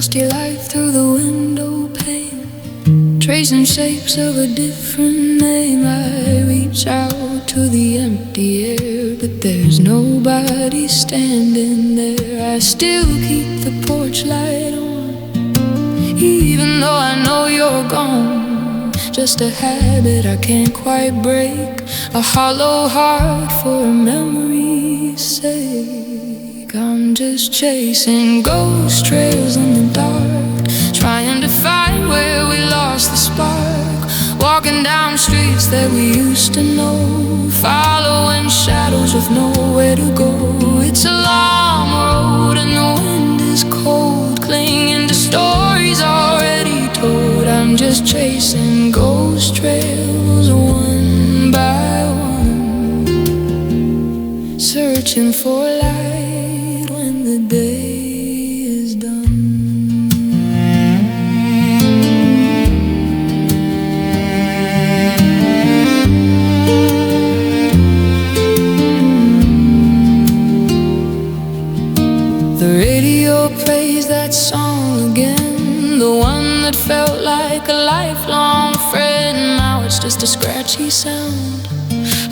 dusty light through the window pane, tracing shapes of a different name. I reach out to the empty air, but there's nobody standing there. I still keep the porch light on, even though I know you're gone. Just a habit I can't quite break, a hollow heart for a memory's sake. I'm just chasing ghost trails in the dark, trying to find where we lost the spark. Walking down streets that we used to know, following shadows with nowhere to go. It's a long road and the wind is cold, clinging to stories already told. I'm just chasing ghost trails one by one, searching for light when the day is done. The radio plays that song again, the one that felt like a lifelong friend. Now it's just a scratchy sound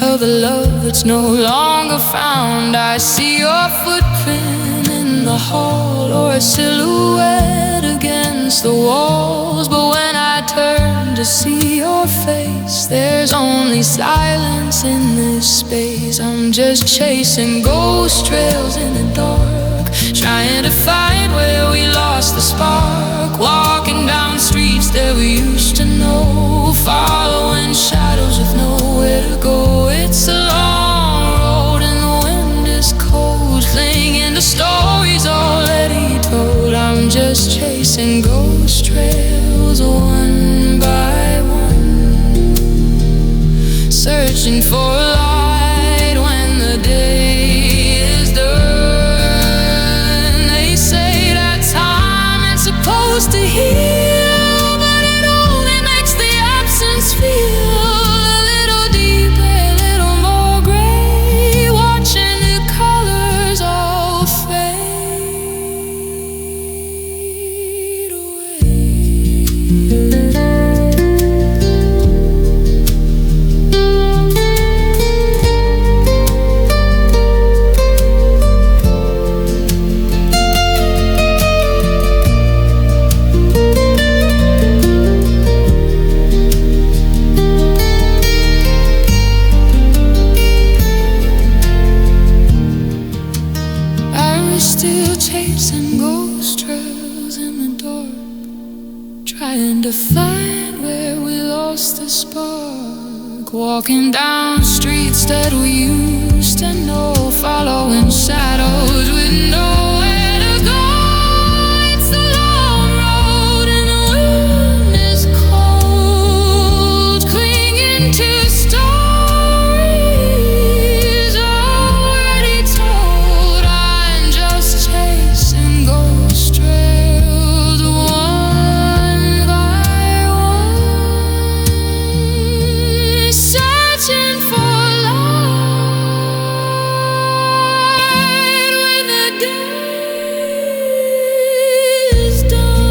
of a love that's no longer found. I see your footprint in the hall, or a silhouette against the walls. But when I turn to see your face, there's only silence in this space. I'm just chasing ghost trails in the dark, trying to find where we lost the spark. Walking down streets that we used to know, following shadows with nowhere to go. It's a long road and the wind is cold, clinging to stories already told. I'm just chasing ghost trails one by one, searching for light when the day is done. They say that time ain't supposed to heal, but it only makes the absence feel a little deeper, a little more gray, watching the colors all fade away. Still chasing ghost trails in the dark, trying to find where we lost the spark. Walking down streets that we used to know, following shadows with nowhere to go. It's a long road and the wind is cold, clinging to stories already told. I'm just chasing ghost trails one by one, searching for light when the day is done.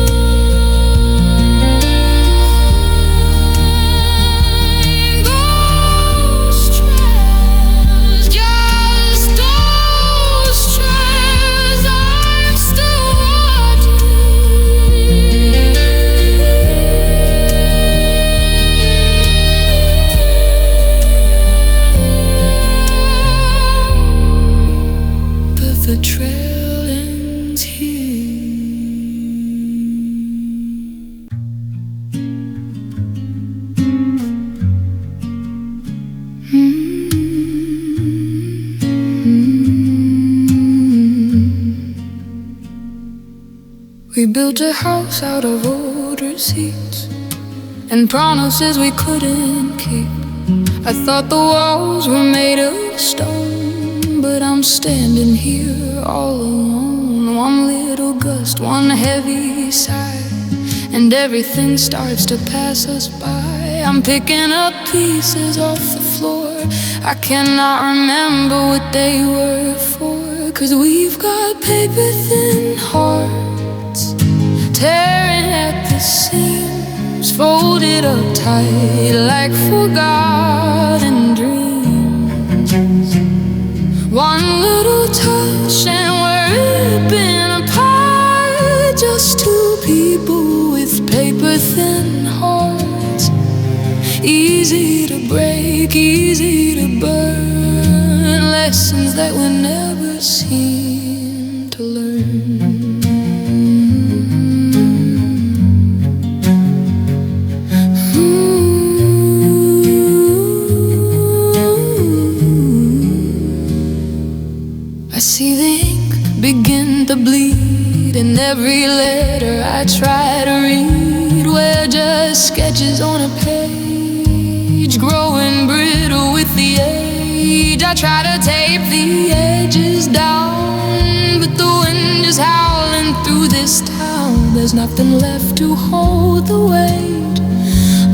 Ghost trails, just ghost trails. I'm still watching, but the trail ends here. We built a house out of old receipts and promises we couldn't keep. I thought the walls were made of stone, but I'm standing here all alone. One little gust, one heavy sigh, and everything starts to pass us by. I'm picking up pieces off the floor. I cannot remember what they were for, 'cause we've got paper thin hearts tearing at the seams, folded up tight like forgotten dreams. One little touch and we're ripping apart, just two people with paper-thin hearts. Easy to break, easy to burn, lessons that we never seem to learn. I see the ink begin to bleed in every letter I try to read. We're just sketches on a page, growing brittle with the age. I try to tape the edges down, but the wind is howling through this town. There's nothing left to hold the weight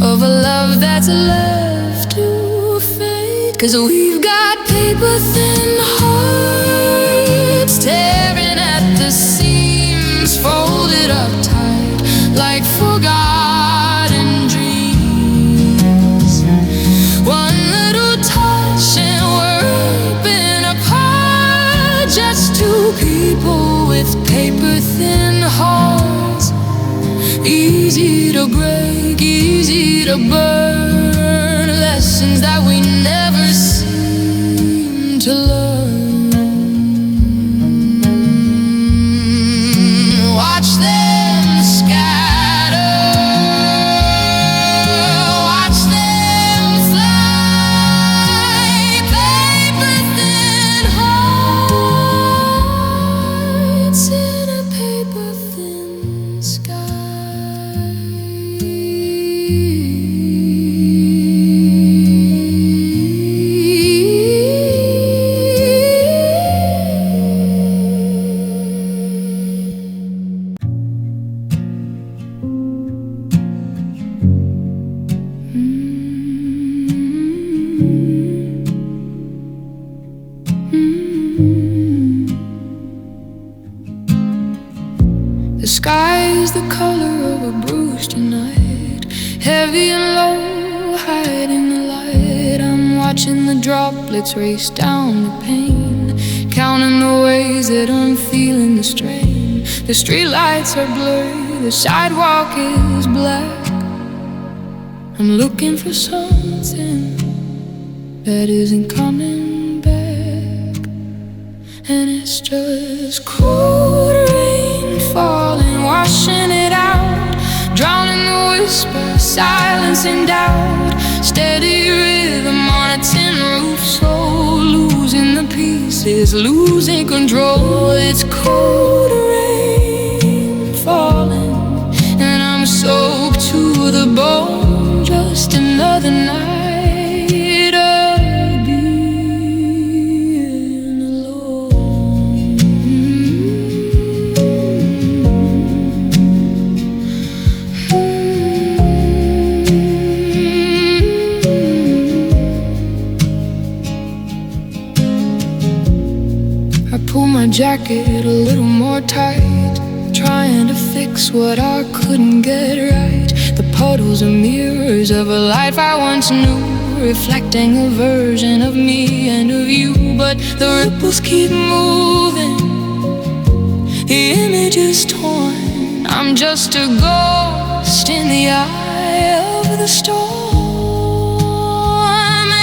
of a love that's left to fade. 'Cause we've got paper-thin hearts, tearing at the seams, folded up tight like forgotten dreams. One little touch and we're ripping apart, just two people with paper-thin hearts. Easy to break, easy to burn, lessons that we never seem to learn. Watch them scatter, watch them fly, paper-thin hearts in a paper-thin sky. The sky's the color of a bruised night, heavy and low, hiding the light. I'm watching the droplets race down the pane, counting the ways that I'm feeling the strain. The streetlights are blurry, the sidewalk is black. I'm looking for something that isn't coming back, and it's just cold rain falling, washing it out, drowning the whisper, silence and doubt. Steady rhythm on a tin roof, so losing the pieces, losing control. It's cold rain falling, and I'm soaked to the bone. Just another night of being alone. I pull my jacket a little more tight, trying to fix what I couldn't get right. The puddles are mirrors of a life I once knew, reflecting a version of me and of you. But the ripples keep moving, the image is torn. I'm just a ghost in the eye of the storm,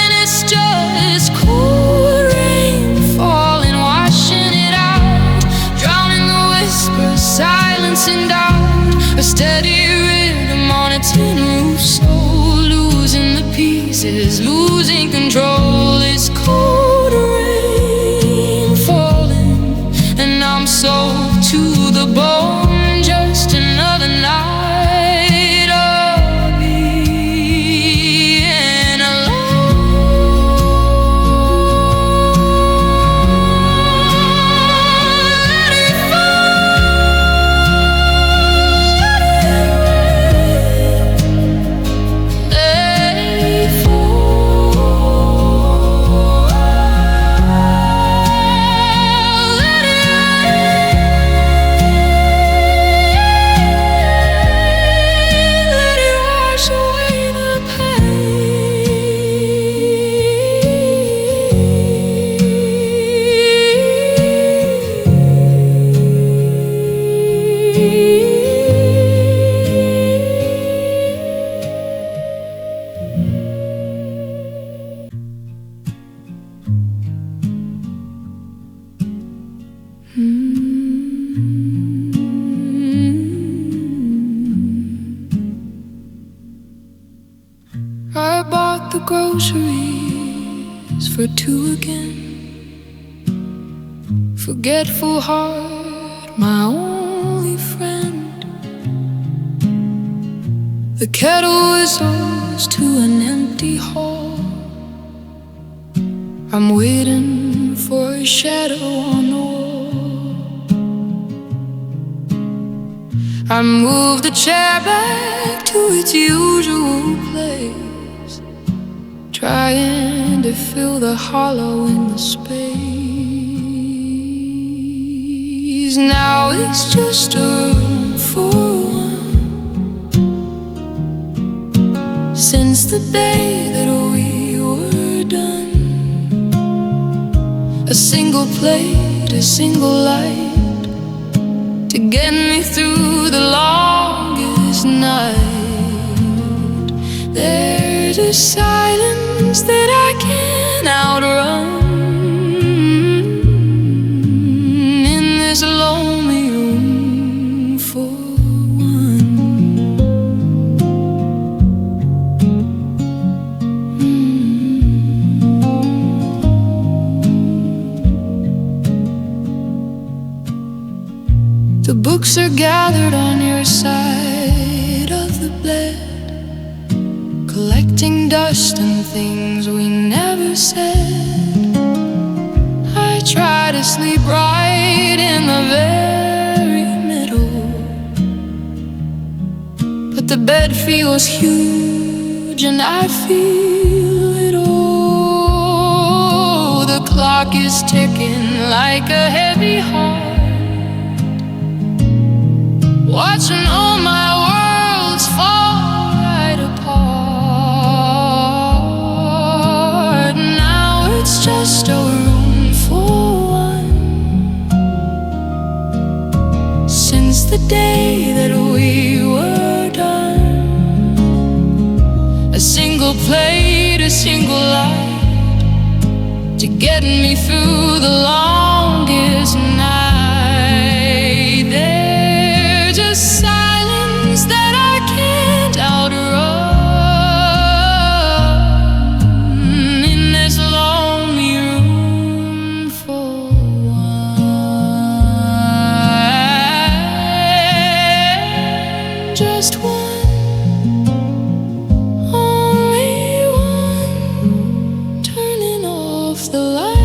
and it's just cold rain falling, washing it out, drowning the whispers, silence and doubt. A steady rhythm on a tin roof, so losing the pieces, losing control. It's cold rain falling, and I'm soaked to the bone. Just another night of being alone. the groceries for two again. Forgetful heart, my only friend. The kettle whistles to an empty hall. I'm waiting for a shadow on the wall. I move the chair back to its usual place, trying to fill the hollow in the space. Now it's just a room for one. Since the day that we were done, a single plate, a single light to get me through the longest night. There's a silence that I can't outrun in this lonely room for one. The books are gathered on your side of the bed, collecting dust and things we never said. I try to sleep right in the very middle, but the bed feels huge and I feel it all. The clock is ticking like a heavy heart, watching all my worlds fall right apart. Now it's just a room for one. Since the day that we were done, a single plate, a single light to get me through the longest night. Just silence that I can't outrun in this lonely room for one. Just one, only one, turning off the light.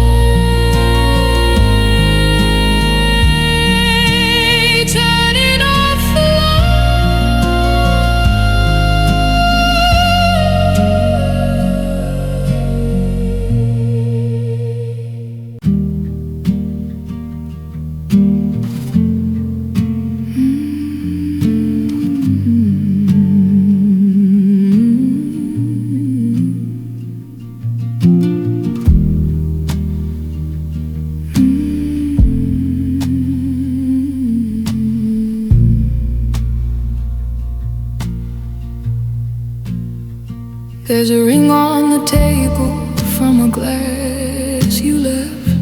There's a ring on the table from a glass you left,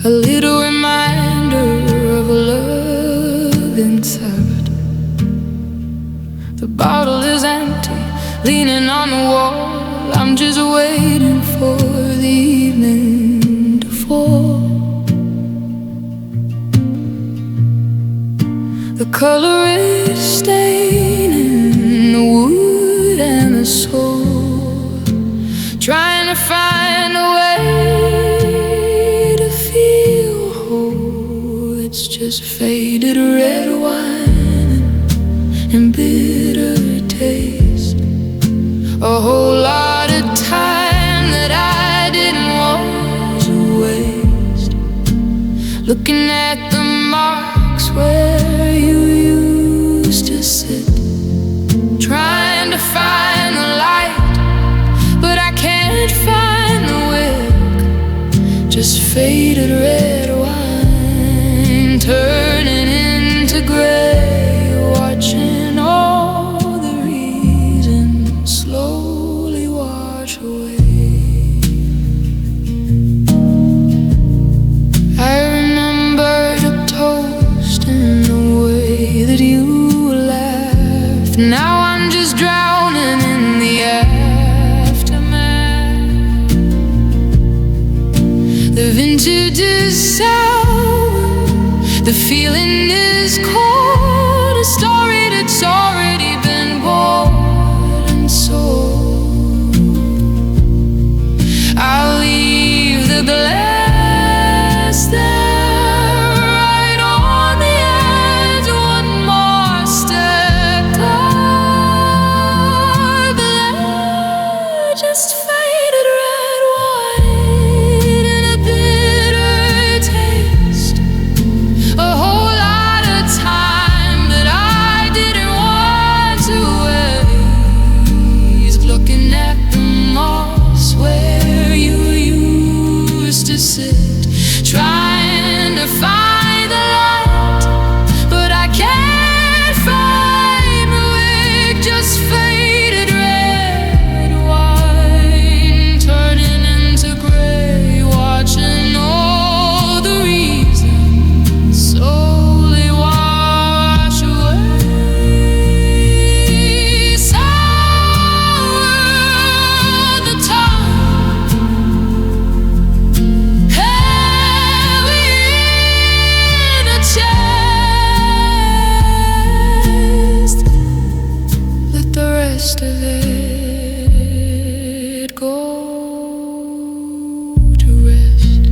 a little reminder of a love inside. The bottle is empty, leaning on the wall. I'm just waiting for the evening to fall. The color is staining the wood and the soul, trying to find a way to feel whole. It's just faded red wine and bitter taste, a whole lot of time that I didn't want to waste, looking at the marks where you used to sit, trying to find the light, but I can't find the wick. Just faded red wine turning into gray, watching all the reasons slowly wash away. I remembered a toast in the way that you laughed. Now I'm just drowning in the air. to dissolve. The feeling is cold, a story that's already been bought and sold. I'll leave the glass there, right on the edge, one more step toward the ledge. Just faded red wine and a bitter taste, a whole lot of time that I didn't want to waste, looking at the moss where you used to sit, trying to find the light, but I can't find the wick. Just faded red wine turning into gray, watching all the reasons slowly wash away. Sour the tongue, heavy in the chest. Let the rest of it go to rest.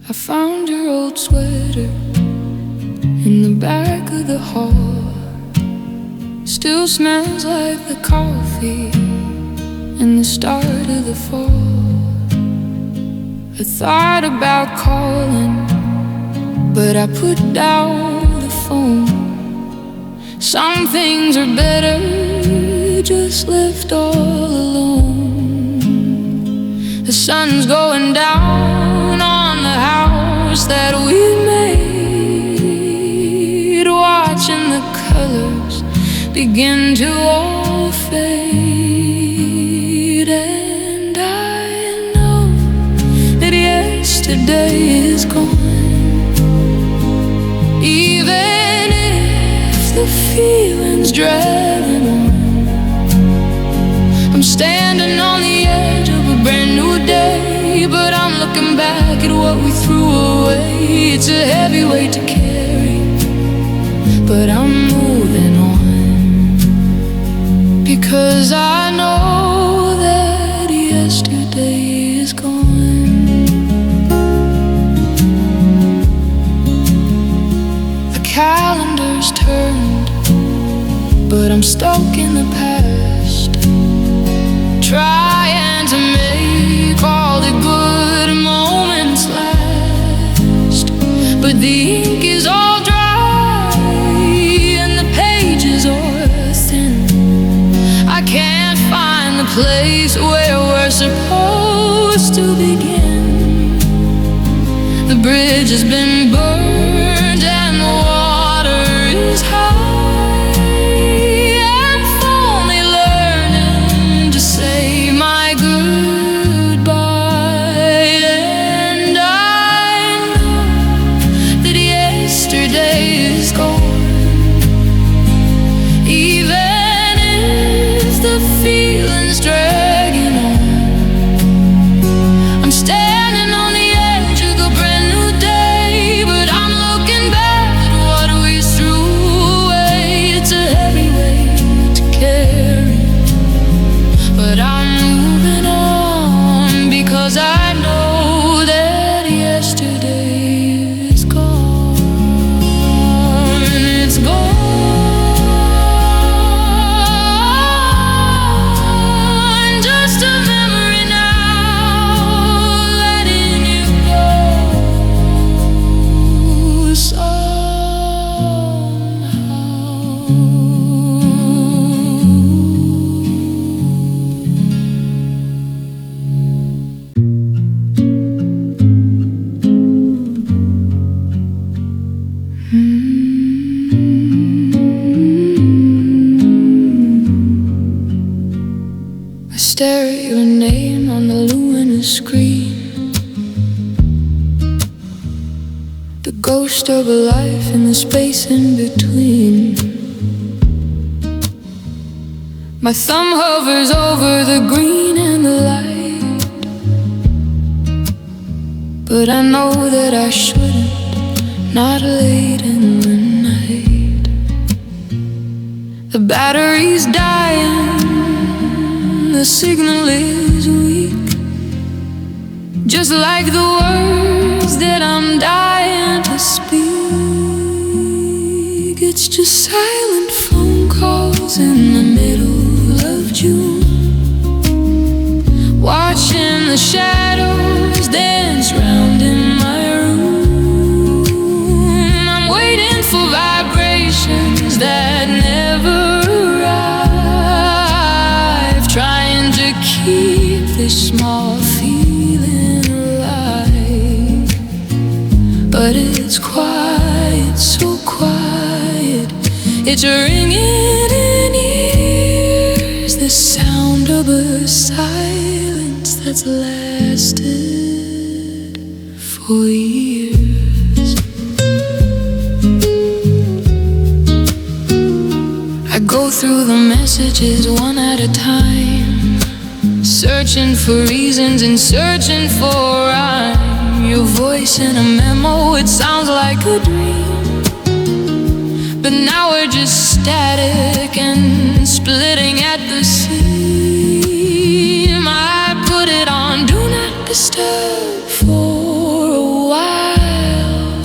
I found your old sweater in the back of the hall. Still smells like the coffee and the start of the fall. I thought about calling, but I put down the phone. Some things are better just left all alone. The sun's going down on the house that we made, watching the colors begin to all fade. And I know that yesterday is gone, even if the feeling's dragging on. I'm standing on the edge of a brand new day, but I'm looking back at what we threw away. It's a heavy weight to carry, but I'm moving on, because I know that yesterday is gone. The calendar's turned, but I'm stuck in the past, trying to make all the good moments last. But the ink is all dry and the pages are thin. I can't find the place where we're supposed to begin. The bridge has been burned and the water is high. Standing on the edge of a brand new day, but I'm ghost of a life in the space in between. My thumb hovers over the green and the light, but I know that I shouldn't, not late in the night. The battery's dying, the signal is weak, just like the words that I'm dying to speak. It's just silent phone calls in the middle of June, watching the shadows dance round in my room. I'm waiting for vibrations that never arrive, trying to keep this small feeling alive. But it's quiet, so quiet, it's ringing in ears, the sound of a silence that's lasted for years. I go through the messages one at a time, searching for reasons and searching for rhyme. Your voice in a memo, it sounds like a dream, but now we're just static and splitting at the seam. I put it on Do Not Disturb for a while,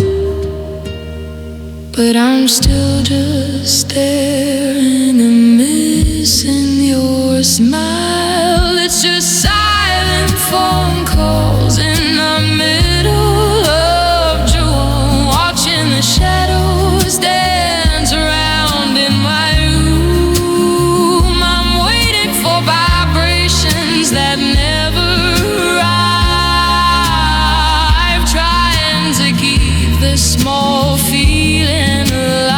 but I'm still just staring and missing your smile. It's just silent phone calls in the middle of June, watching the shadows dance around in my room. I'm waiting for vibrations that never arrive, trying to keep this small feeling alive.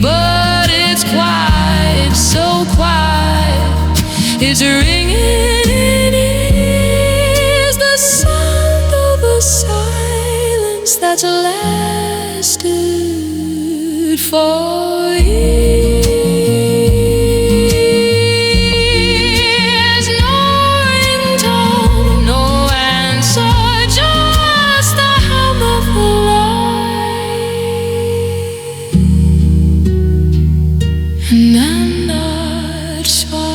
But it's quiet, so quiet, it's ringing in ears, the sound of a silence that's lasted for years. No ringtone, no answer, just the hum of the line, and I'm not fine.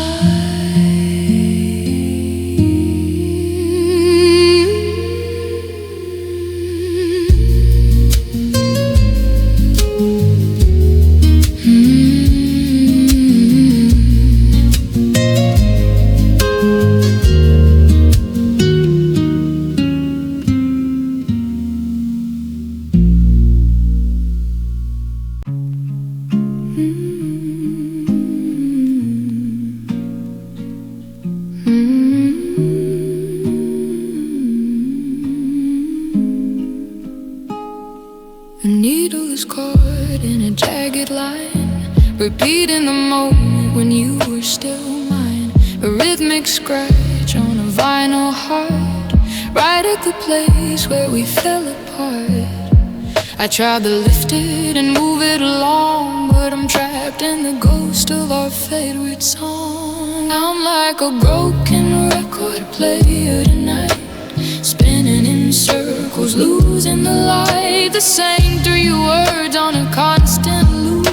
The needle is caught in a jagged line, repeating the moment when you were still mine. A rhythmic scratch on a vinyl heart, right at the place where we fell apart. I tried to lift it and move it along, but I'm trapped in the ghost of our favorite song. I'm like a broken record player tonight, spinning in circles, losing the light. The same three words on a constant loop,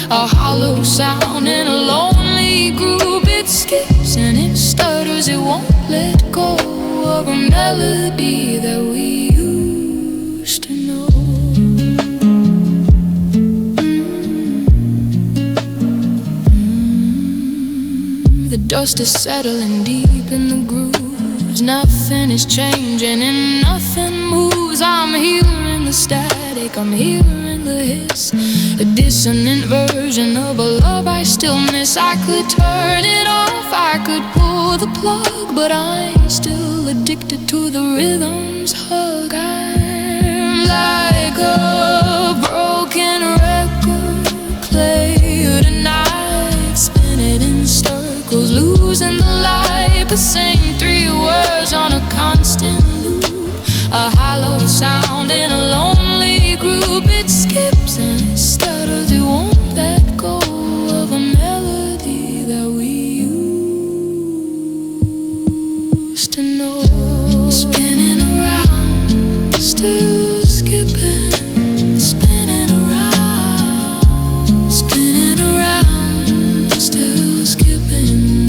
a hollow sound in a lonely group. It skips and it stutters, it won't let go of a melody that we used to know. The dust is settling deep in the grooves, nothing is changing and nothing moves. I'm hearing the static, I'm hearing the hiss, a dissonant version of a love I still miss. I could turn it off, I could pull the plug, but I'm still addicted to the rhythm's hug. I'm like a broken record player tonight, spinning in circles, losing the light. The same three words on a constant loop, a hollow sound in a lonely group. It skips and it stutters, it won't let go of a melody that we used to know. Spinning around, still skipping. Spinning around, still skipping.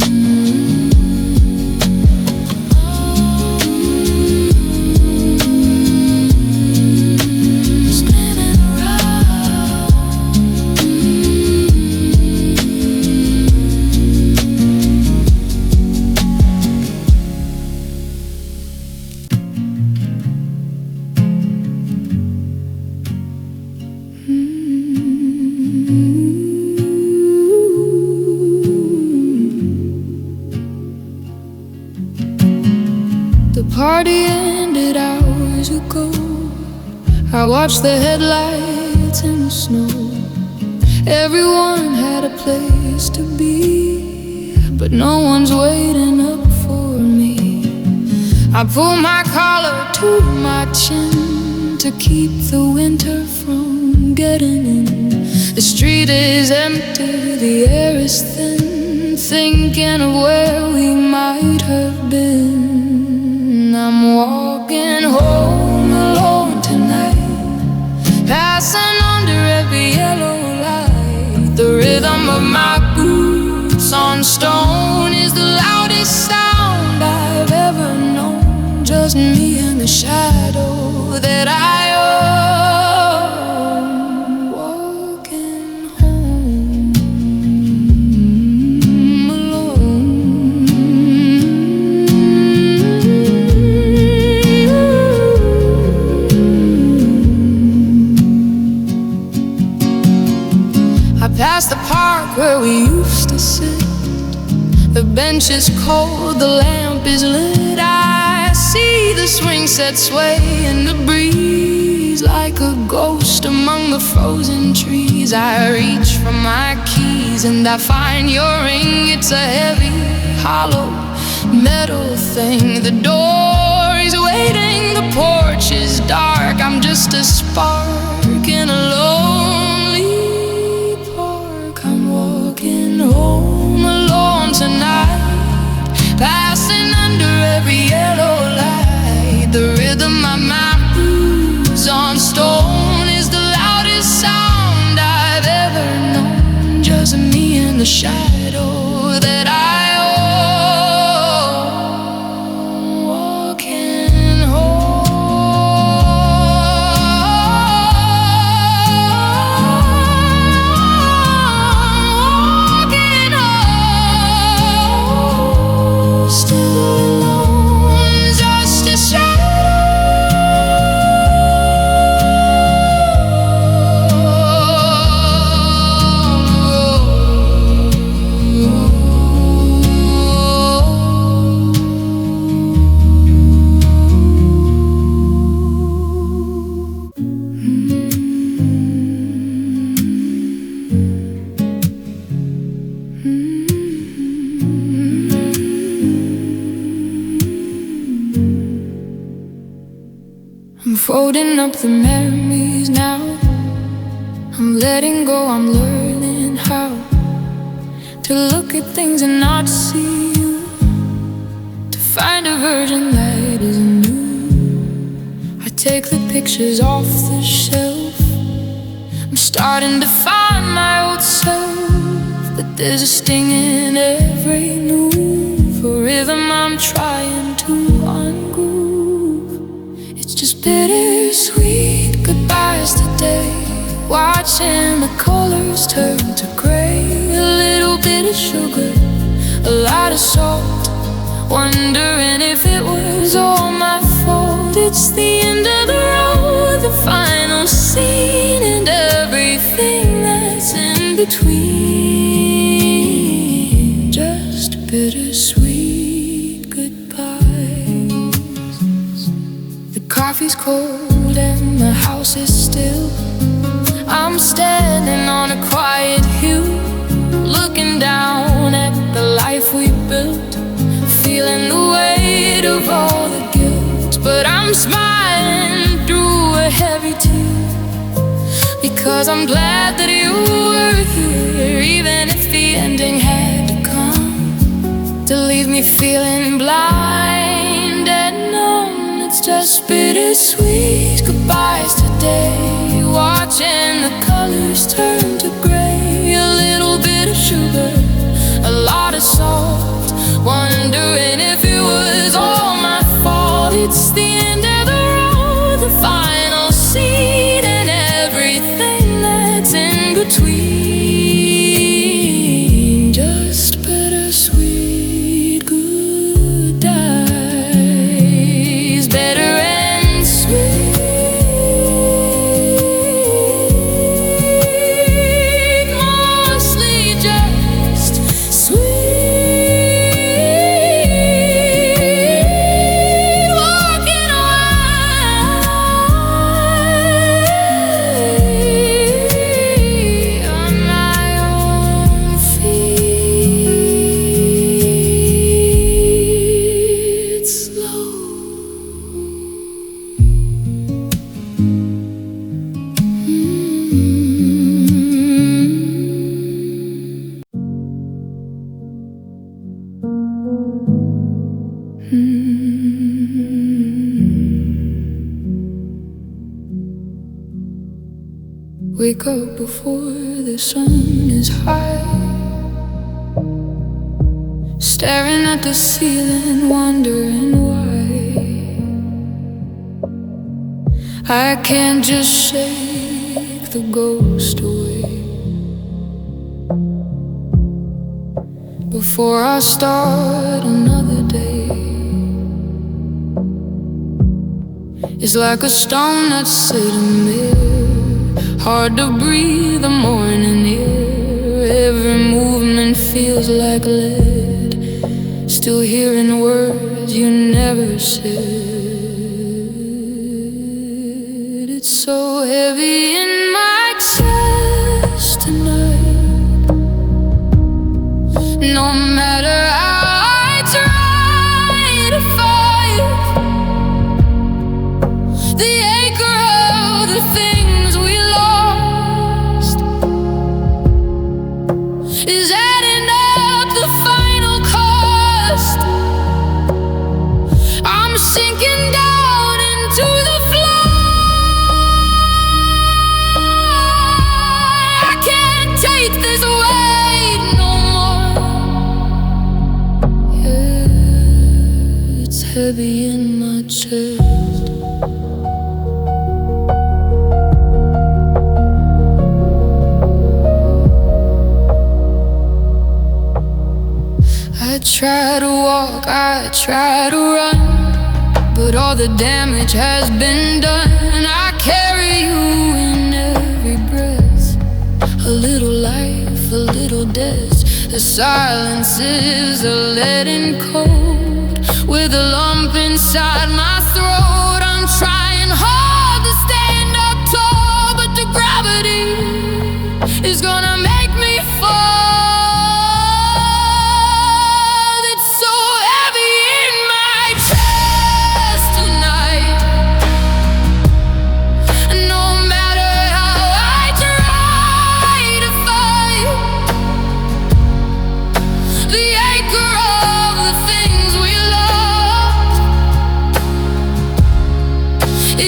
The party ended hours ago. I watched the headlights in the snow. Everyone had a place to be, but no one's waiting up for me. I pull my collar to my chin to keep the winter from getting in. The street is empty, the air is thin, thinking of where we might have been. I'm walking home alone tonight, passing under every yellow light. The rhythm of my boots on stone is the loudest sound I've ever known. Just me and the shadow that I own. Walking home alone. I passed the park where we used to sit. The bench is cold, the lamp is lit. I see the swing set sway in the breeze, like a ghost among the frozen trees. I reach for my keys and I find your ring. It's a heavy, hollow metal thing. The door is waiting, the porch is dark. I'm just a spark in a lonely park. I'm walking home alone tonight, passing under every yellow light. The rhythm of my boots on stone is the loudest sound I've ever known. Just me and the shadow that I own. Walking home, still alone, just a shadow. I'm folding up the memories now. I'm letting go, I'm learning how to look at things and not see you, to find a version that is new. I take the pictures off the shelf. I'm starting to find my old self, but there's a sting in every move, a rhythm I'm trying to ungroove. It's just bittersweet goodbyes today, watching the colors turn to gray. A little bit of sugar, a lot of salt, wondering if it was all my fault. It's the end of the road, the final scene, and everything that's in between. Just bittersweet goodbyes. The coffee's cold and the house is still. I'm standing on a quiet hill, looking down at the life we built, feeling the weight of all the guilt. But I'm smiling 'cause I'm glad that you were here, even if the ending had to come to leave me feeling blind and numb. It's just bittersweet goodbyes today, watching the colors turn to gray. A little bit of sugar, a lot of salt, wondering if it was all my fault. It's the end of the road, the final scene, and everything that's in between. Just bittersweet goodbyes, better and sweet, mostly just sweet. Walking away on my own feet, slow. Wake up before the sun is high, staring at the ceiling, wondering why I can't just shake the ghost away. Before I start another day, it's like a stone that's sitting there, hard to breathe, the morning air. Every movement feels like lead, still hearing words you never said. It's so heavy in my chest tonight, no matter how I try to fight the anchor of the things we lost is adding up the final cost. I'm sinking down into the floor. I can't take this weight no more. Yeah, it's heavy in my chest. I try to walk, I try to run, but all the damage has been done. I carry you in every breath, a little life, a little death. The silence is a leaden cold, with a lump inside my throat. I'm trying hard to stand up tall, but the gravity is gonna make me fall.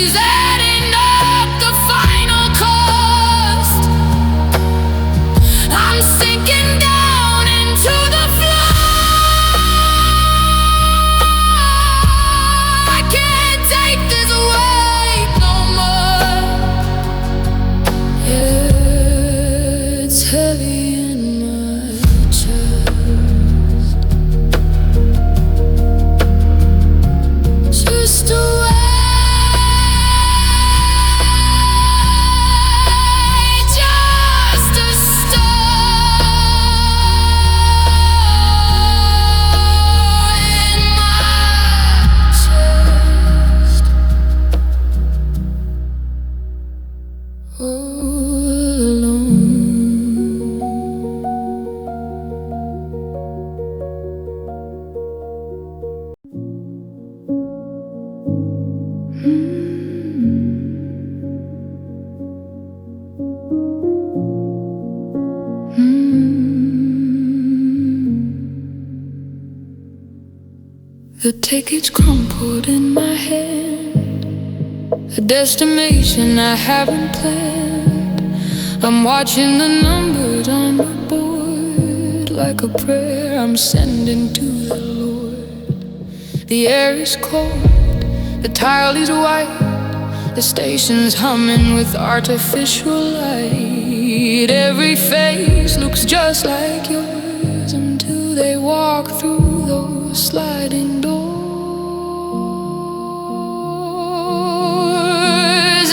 Is adding up the final cost. I'm sinking down into the floor. I can't take this weight no more. Yeah, it's heavy in my chest. Just a tickets crumpled in my hand, a destination I haven't planned. I'm watching the numbers on the board, like a prayer I'm sending to the Lord. The air is cold, the tile is white, the station's humming with artificial light. Every face looks just like yours until they walk through those sliding doors.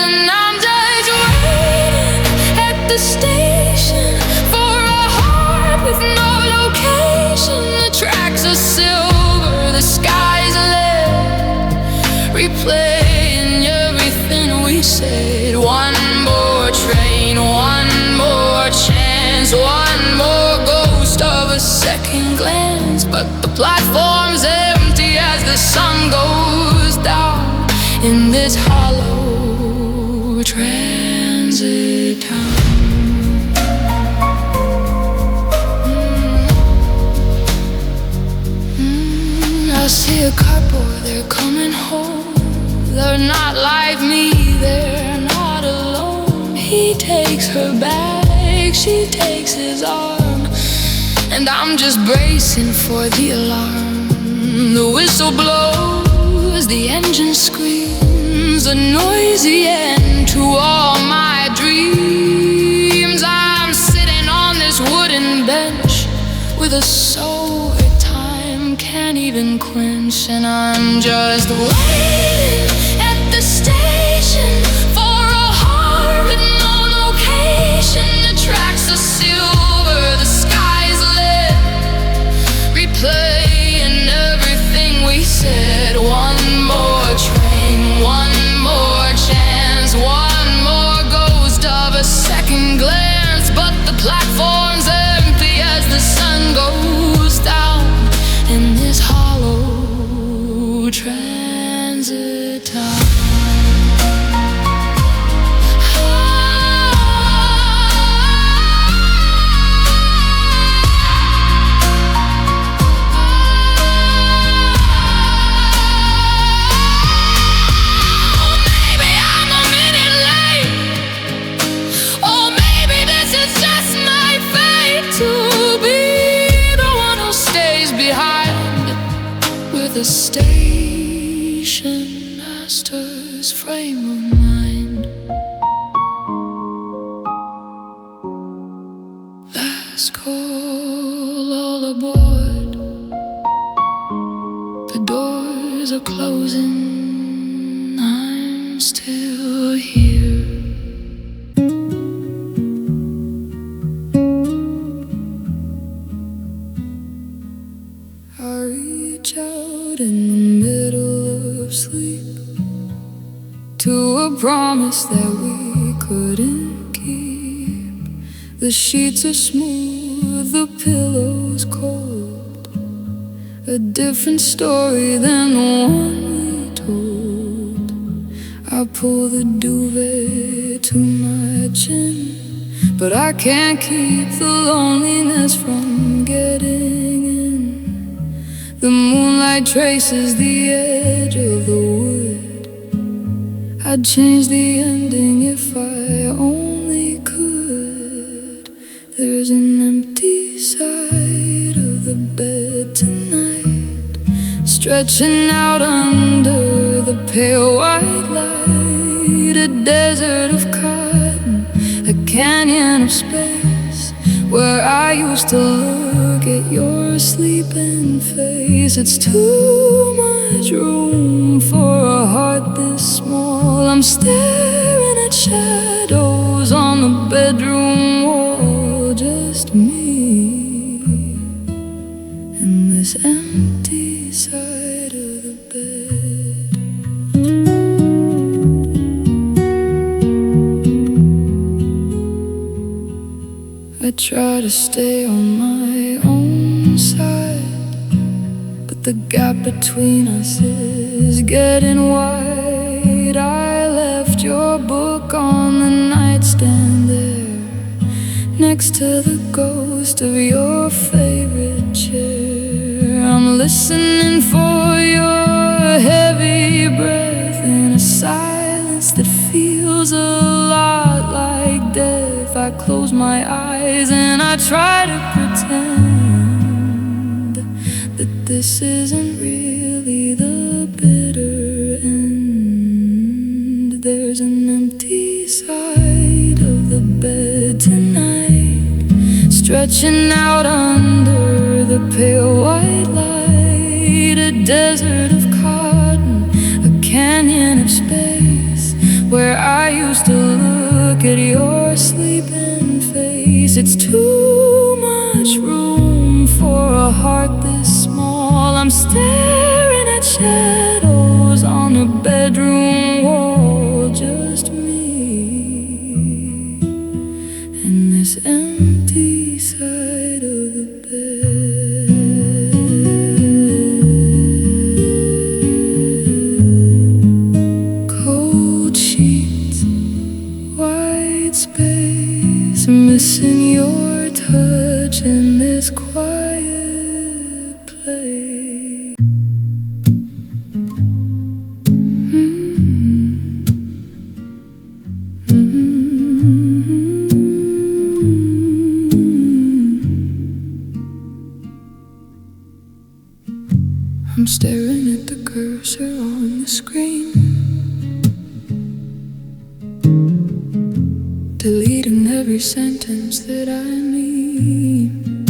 And I'm just waiting at the station for a heart with no location. The tracks are silver, the sky's lead, replaying everything we said. One more train, one more chance, one more ghost of a second glance. But the platform's empty as the sun goes down in this hollow transit town. I see a cardboard, they're coming home. They're not like me, they're not alone. He takes her bag, she takes his arm, and I'm just bracing for the alarm. The whistle blows, the engine screams, a noisy end to all my dreams. I'm sitting on this wooden bench with a soul that time can't even quench, and I'm just waiting at the station for a heart with no location. The tracks are silver, the sky's lit, replaying everything we said. One more train, one more chance, one more ghost of a second glance. But the platform's empty as the sun goes down in this hollow transit town. The station master's frame of mind. Last call, all aboard. The doors are closing, I'm still here. I reach out in the middle of sleep to a promise that we couldn't keep. The sheets are smooth, the pillow's cold, a different story than the one we told. I pull the duvet to my chin, but I can't keep the loneliness from getting in. The moonlight traces the edge of the wood. I'd change the ending if I only could. There's an empty side of the bed tonight, stretching out under the pale white light. A desert of cotton, a canyon of space, where I used to look at your sleeping face. It's too much room for a heart this small. I'm staring at shadows on the bedroom wall, just me and this empty side of the bed. I try to stay on my own side, but the gap between us is getting wide. I left your book on the nightstand there, next to the ghost of your favorite chair. I'm listening for your heavy breath in a silence that feels a lot like death. I close my eyes and I try to pretend that this isn't really the bitter end. There's an empty side of the bed tonight, stretching out under the pale white light. A desert of cotton, a canyon of space, where I used to look at your sleeping face. It's too much room for a heart this small. I'm staring at shadows on a bedroom wall, just me and this empty side of the bed. Cold sheets, white space, missing your touch in this quiet place. I'm staring at the cursor on the screen, deleting every sentence that I mean.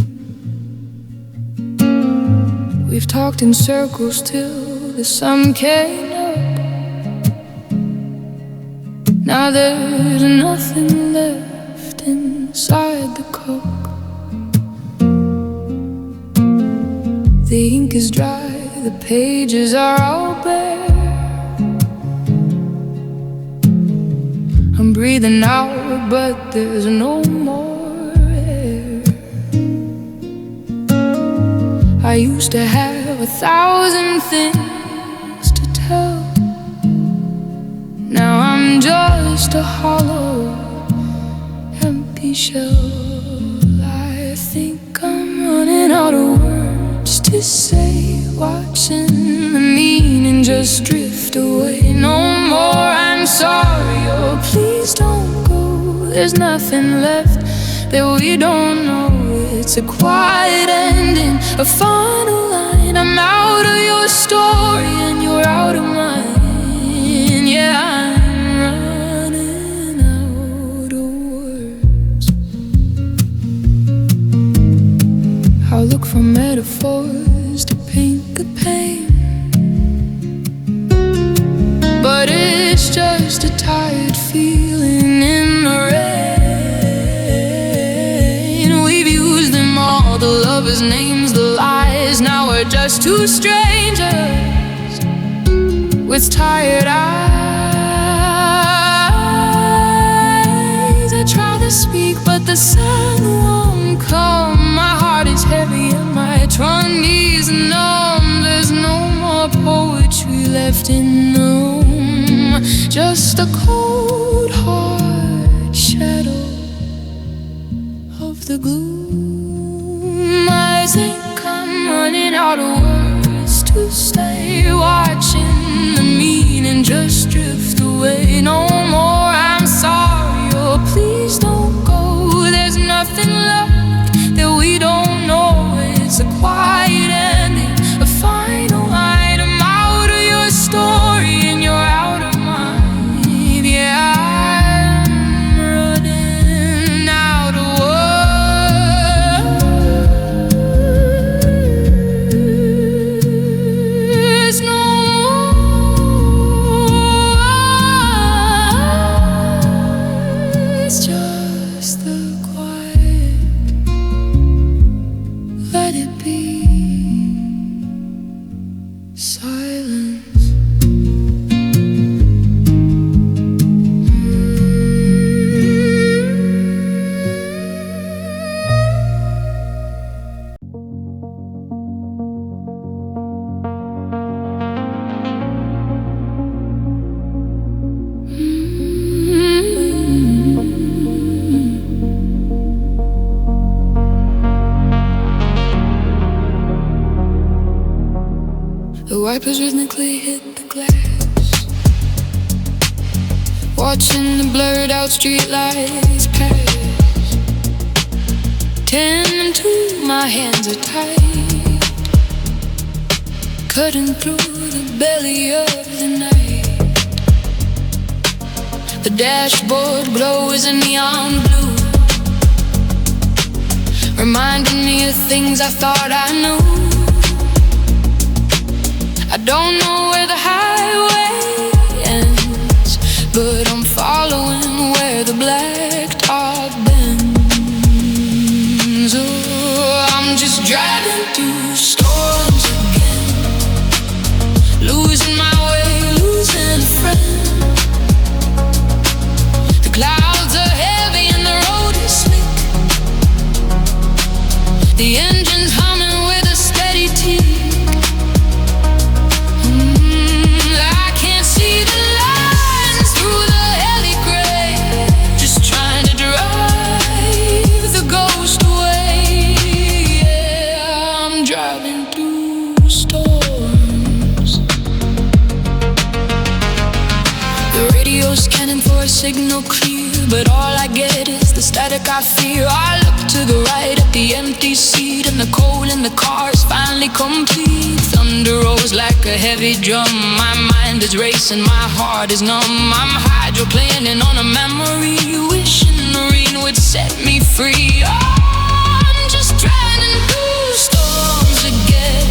We've talked in circles till the sun came up. Now there's nothing left inside the cup. The ink is dry, the pages are all bare. I'm breathing out, but there's no more air. I used to have 1,000 things to tell. Now I'm just a hollow, empty shell. I think I'm running out of words to say, watching the meaning just drift away. No more I'm sorry, oh please don't go. There's nothing left that we don't know. It's a quiet ending, a final line. I'm out of your story and you're out of mine. Yeah, I'm running out of words. I'll look for metaphors to paint the pain, but it's just a tired feeling in the rain. We've used them all, the lovers' names, the lies. Now we're just two strangers with tired eyes. I try to speak, but the sound won't come. My heart is heavy and my trunk knees numb. There's no more poetry left in the room, just a cold hard shadow of the gloom. I think I'm running out of words to say, watching the meaning just drift away. No more I'm sorry, oh please don't go. There's nothing left that we don't know. It's a quiet ending, a final line. I'm out of your story and you're out of mine. Yeah, I'm running out of words. No more. It's just the quiet. Let it be silence. The wipers rhythmically hit glass, watching the blurred out streetlights pass. 10 and 2, my hands are tight, cutting through the belly of the night. The dashboard glows in neon blue, reminding me of things I thought I knew. I don't know where the highway ends, but I'm following where the blacktop bends. Oh, I'm just driving through storms again, losing my way, losing a friend. The clouds are heavy and the road is slick, the engine's humming with a steady tick. I can't see the lines through the heli gray, just trying to drive the ghost away. Yeah, I'm driving through storms. The radio's scanning for a signal clear, but all I get is the static I fear. I look to the right at the empty seat, and the coal in the car is finally complete. Thunder rolls like a heavy drum, my mind is racing, my heart is numb. I'm hydroplaning on a memory, wishing the rain would set me free. Oh, I'm just driving through storms again,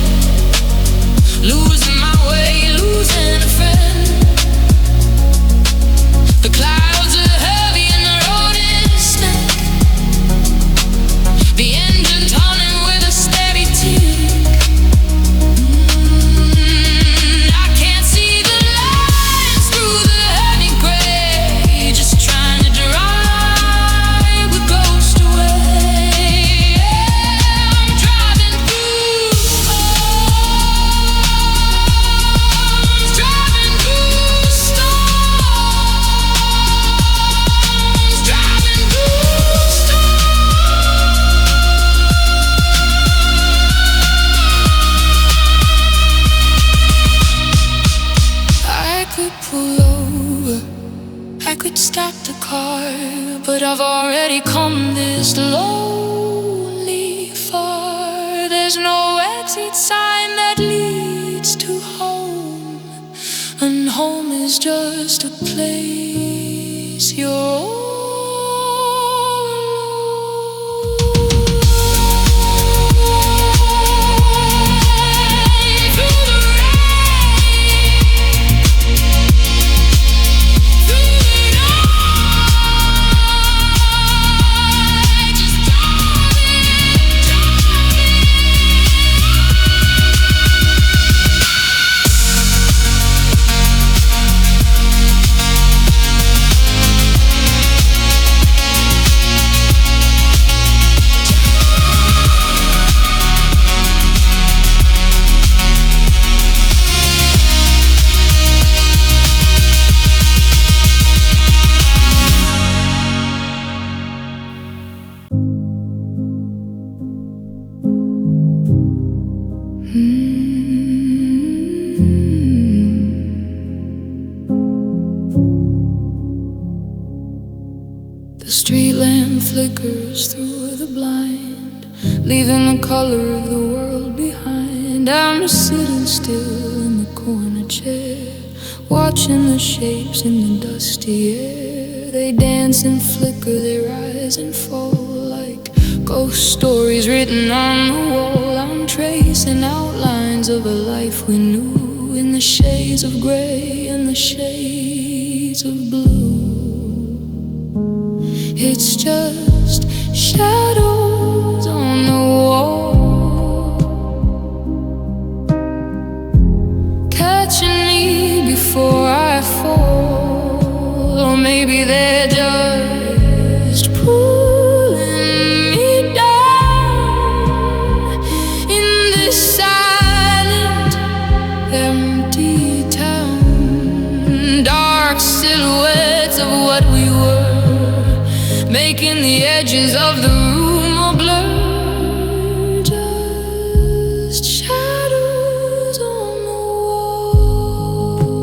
losing my way, losing a friend. The clouds are heavy and the road is snack, the engine's humming with a steady tick. I can't see the lines through the heavy gray, just trying to drive the ghost away. Yeah, I'm driving through storms, driving through storms, driving through I could pull over, I could stop the car, but I've already come this lonely far. There's no exit sign that leads to home, and home is just a place you're all alone. Through the rain, through the night, just The street lamp flickers through the blind, leaving the color of the world behind. I'm sitting still in the corner chair, watching the shapes in the dusty air. They dance and flicker, they rise and fall like ghost stories written on the wall. I'm tracing outlines of a life we knew, in the shades of gray and the shades of blue. It's just shadows on the wall, catching me before I fall. Or maybe they're just pulling me down in this silent, empty town. Dark silhouettes of what we were, making the edges of the room all blur. Just shadows on the wall.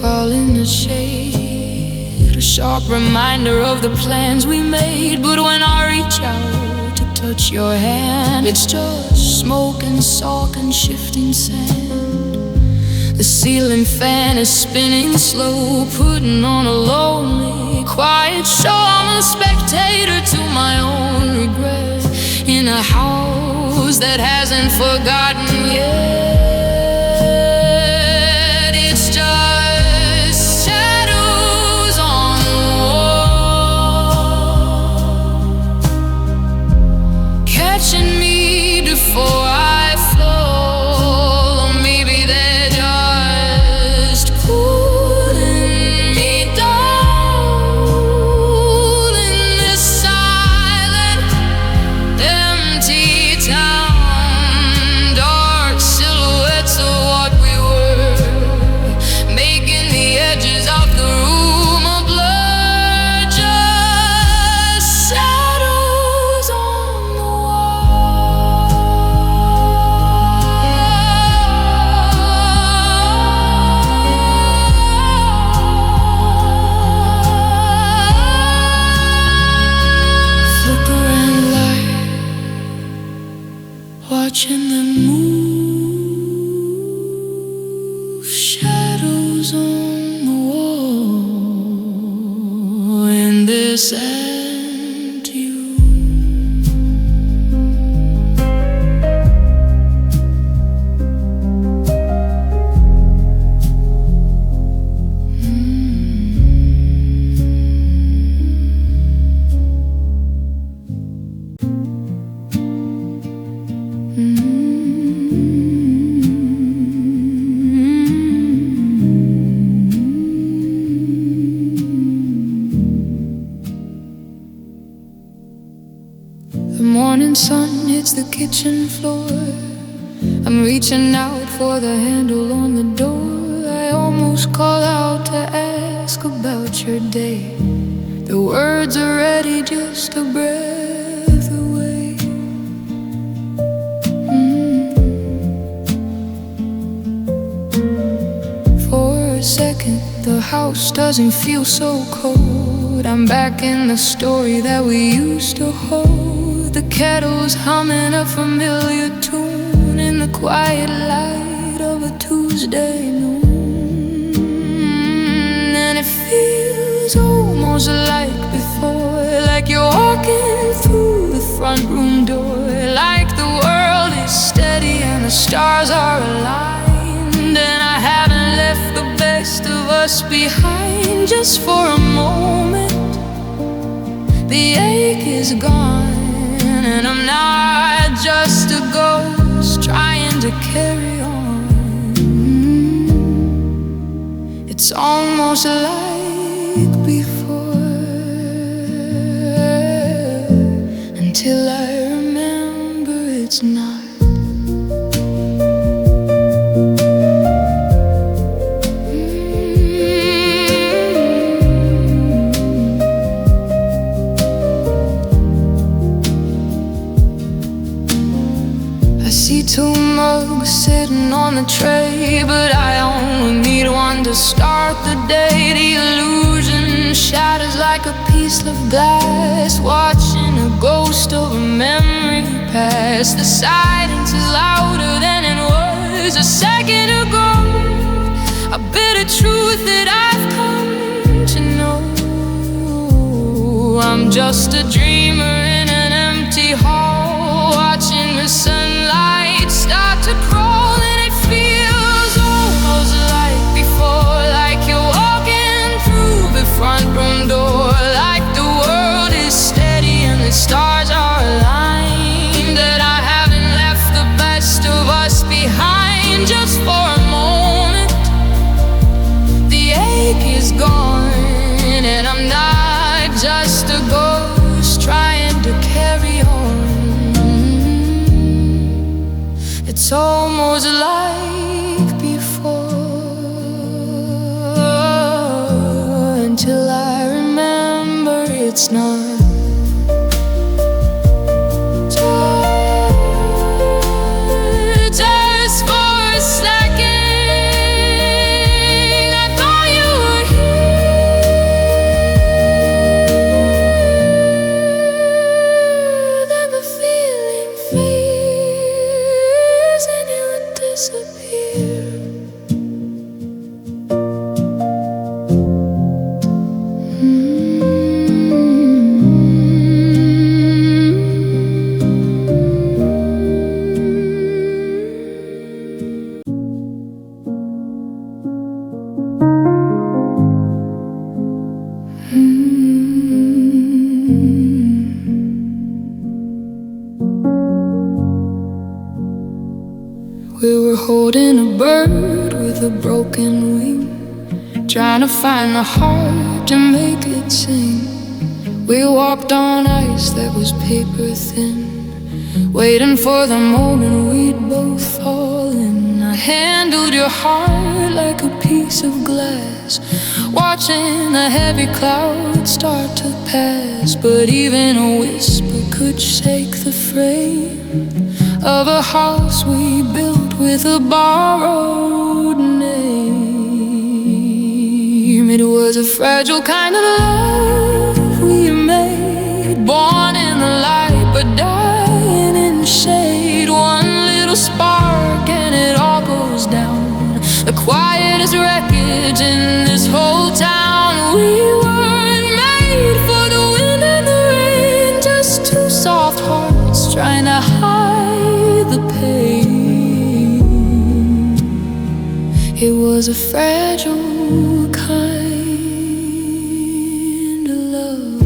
fall in the shade, a sharp reminder of the plans we made. But when I reach out to touch your hand, it's just smoke and salt and shifting sand. The ceiling fan is spinning slow, putting on a lonely, quiet show. I'm a spectator to my own regret, in a house that hasn't forgotten yet. It's just shadows on the wall, catching me before I fall. Or maybe they're just pulling me down in this silent, empty town. Dark silhouettes of what we were, making the edges of the room a blur. Just shadows on the wall. Flickering light, watching them move. Shadows on the wall in this empty room. The morning sun hits the kitchen floor. I'm reaching out for the handle on the door. I almost call out to ask about your day. The words are ready, just a breath away. For a second, the house doesn't feel so cold. I'm back in the story that we used to hold. The kettle's humming a familiar tune in the quiet light of a Tuesday noon. And it feels almost like before, like you're walking through the front room door, like the world is steady and the stars are aligned. And I haven't left the best of us behind. Just for a moment, the ache is gone, and I'm not just a ghost trying to carry on. It's almost like before, until I remember it's not. I see two mugs sitting on the tray, but I only need one to start the day. The illusion shatters like a piece of glass, watching a ghost of a memory pass. The silence is louder than it was a second ago, a bitter truth that I've come to know. I'm just a dreamer in an empty hall, watching the sunlight start to crawl. And it feels almost like before, like you're walking through the front room door, like the world is steady and the stars are aligned. That I haven't left the best of us behind. Just for a moment, the ache is gone, and I'm not just a ghost trying to carry on. It's almost like before, until I remember it's not. Just for a second, I thought you holding a bird with a broken wing, trying to find the heart to make it sing. We walked on ice that was paper thin, waiting for the moment we'd both fall in. I handled your heart like a piece of glass, watching the heavy clouds start to pass. But even a whisper could shake the frame of a house we built with a borrowed name. It was a fragile kind of love we made, born in the light but dying in shade. One little spark and it all goes down, the quietest wreckage in this whole town. We weren't made for the wind and the rain, just two soft hearts trying to hide the pain. It was a fragile kind of love.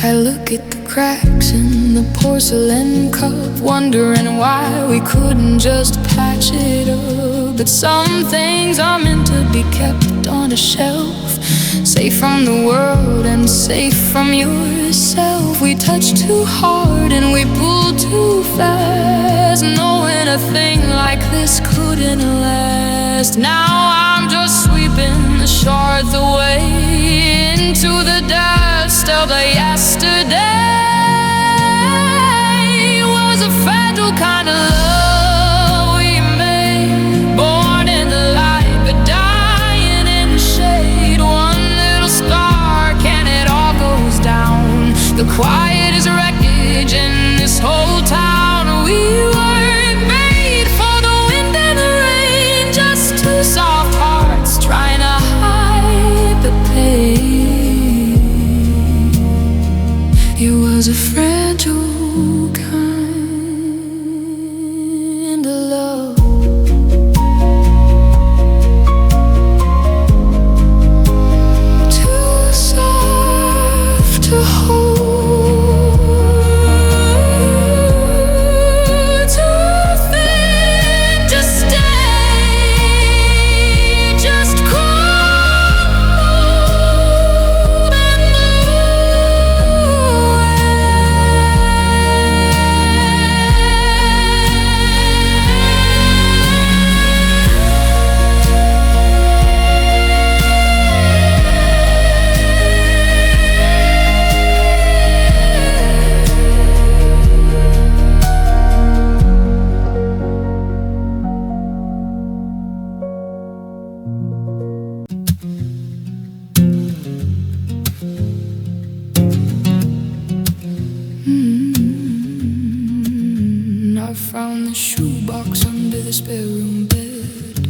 I look at the cracks in the porcelain cup, wondering why we couldn't just patch it up. But some things are meant to be kept on a shelf, safe from the world and safe from yourself. We touched too hard and we pulled too fast, knowing a thing like this couldn't last. Now I'm just sweeping the shards away into the dust of the yesterday. It was a fragile kind of love we made, born in the light but dying in the shade. One little spark and it all goes down, the quietest wreckage in this whole town. We weren't made for the wind and the rain, just two soft hearts trying to hide the pain. It was a fragile kind of love. Too soft to hold, too thin to stay, just cold and I found the shoebox under the spare room bed,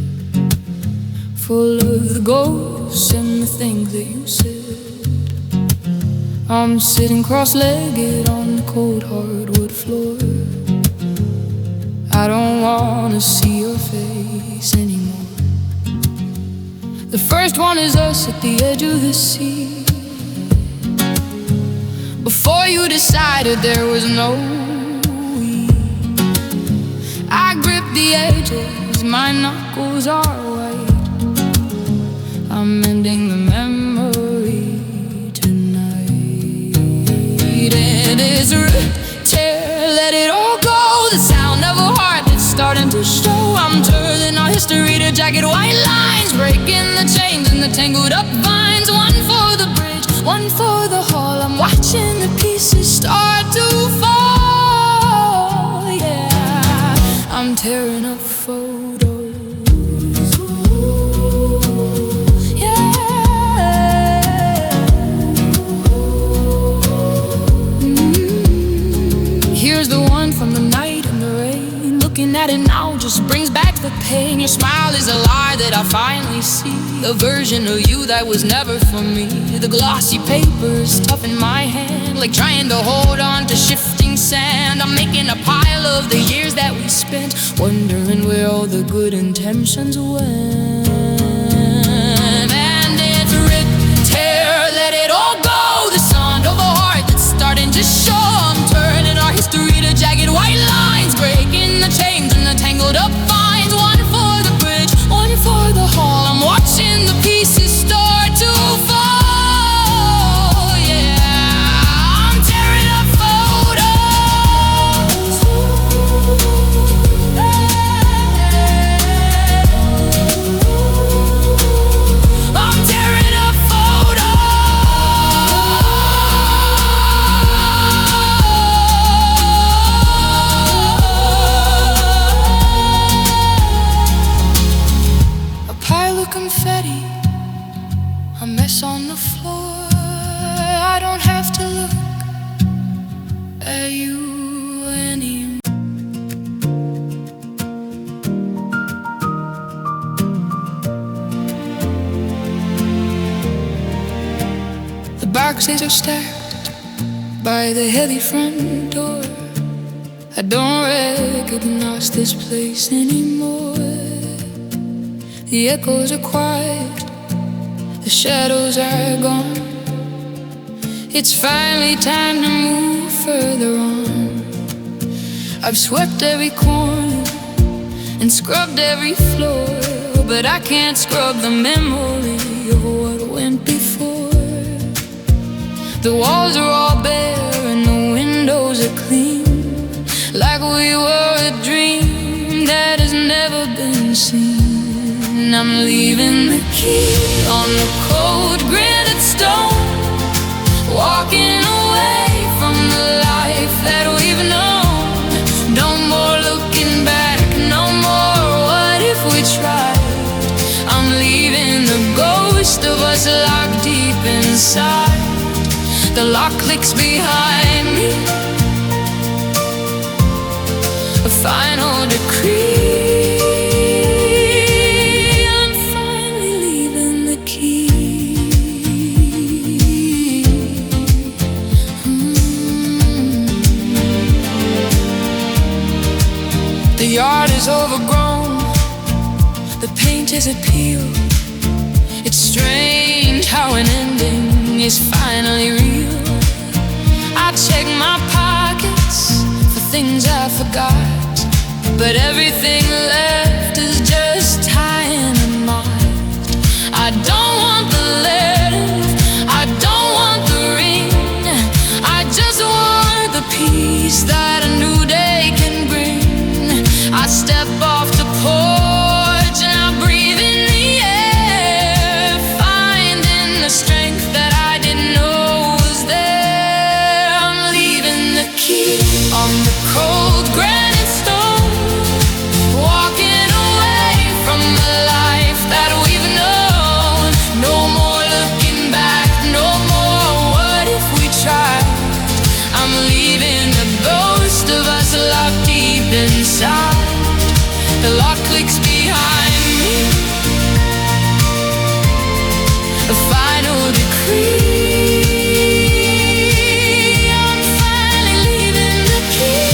full of the ghosts and the things that you said. I'm sitting cross-legged on the cold hardwood floor. I don't wanna see your face anymore. The first one is us at the edge of the sea. Before you decided there was no we. I grip the edges, my knuckles are white. I'm mending the memory tonight. And it's a tear, let it all go. The sound of a heart that's starting to show. I'm turning our history to jagged white lines, breaking the chains and the tangled up vines. One for the bridge, one for the hall. I'm watching the pieces start to fall. Yeah, I'm tearing up photos. Yeah. Here's the one from the night and the rain. Looking at it now just brings back the pain. Your smile is a lie that I finally see, a version of you that was never for me. The glossy paper is tough in my hand, like trying to hold on to shifting sand. I'm making a pile of the years that we spent, wondering where all the good intentions went. And it's rip, tear, let it all go. The sound of a heart that's starting to show. I'm turning our history to jagged white lines, breaking the chains and the tangled up vines. One for the bridge, one for the hall. I'm watching the pieces start to fall. Confetti, a mess on the floor. I don't have to look at you anymore. The boxes are stacked by the heavy front door. I don't recognize this place anymore. The echoes are quiet, the shadows are gone. It's finally time to move further on. I've swept every corner and scrubbed every floor, but I can't scrub the memory of what went before. The walls are all bare and the windows are clean, like we were a dream that has never been seen. I'm leaving the key on the cold granite stone, walking away from the life that we've known. No more looking back, no more what if we tried. I'm leaving the ghost of us locked deep inside. The lock clicks behind me, a final decree. The yard is overgrown, the paint is peeled. It's strange how an ending is finally real. I check my pockets for things I forgot, but everything left is just time and mind. I don't want the letter, I don't want the ring, I just want the peace that a new day can bring. I step off the porch and I breathe in the air, finding the strength that I didn't know was there. I'm leaving the key on the cold granite stone, walking away from the life that we've known. No more looking back, no more what if we tried. I'm leaving the ghost of us locked deep inside. The lock clicks behind me, a final decree. I'm finally leaving the key.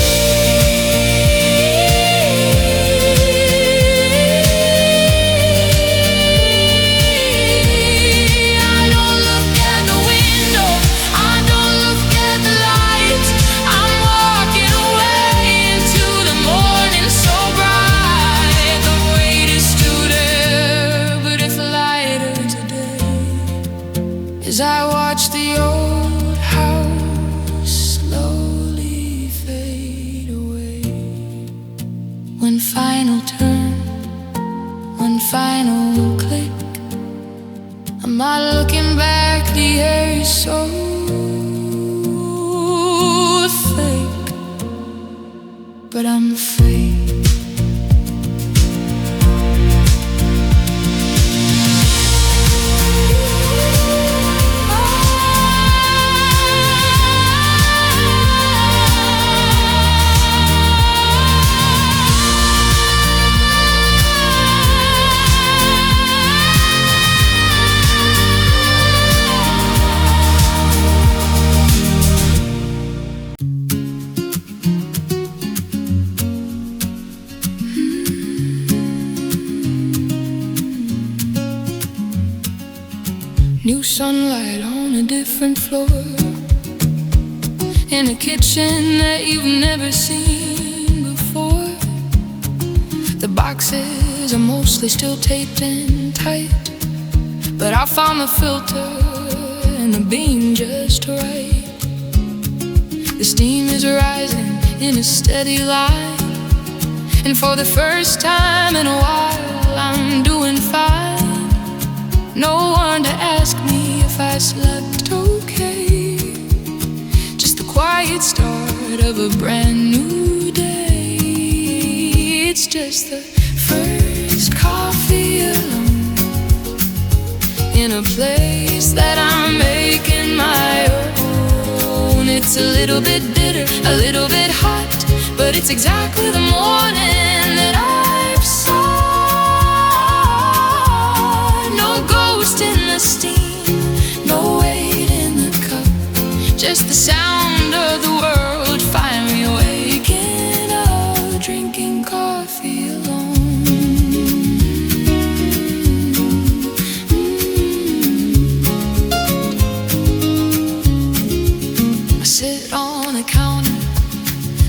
I don't look at the window, I don't look at the light. I'm walking away into the morning so bright. As I watch the old house slowly fade away, one final turn, one final click. I'm not looking back, the air is so thick, but I'm afraid. New sunlight on a different floor, in a kitchen that you've never seen before. The boxes are mostly still taped in tight, but I found the filter and the beam just right. The steam is rising in a steady line, and for the first time in a while I'm doing fine. No one to ask me if I slept okay, just the quiet start of a brand new day. It's just the first coffee alone, in a place that I'm making my own. It's a little bit bitter, a little bit hot, but it's exactly the morning that I've sought. No ghost in the steam, no weight in the cup, just the sound of the world finally waking up, drinking coffee alone. I sit on the counter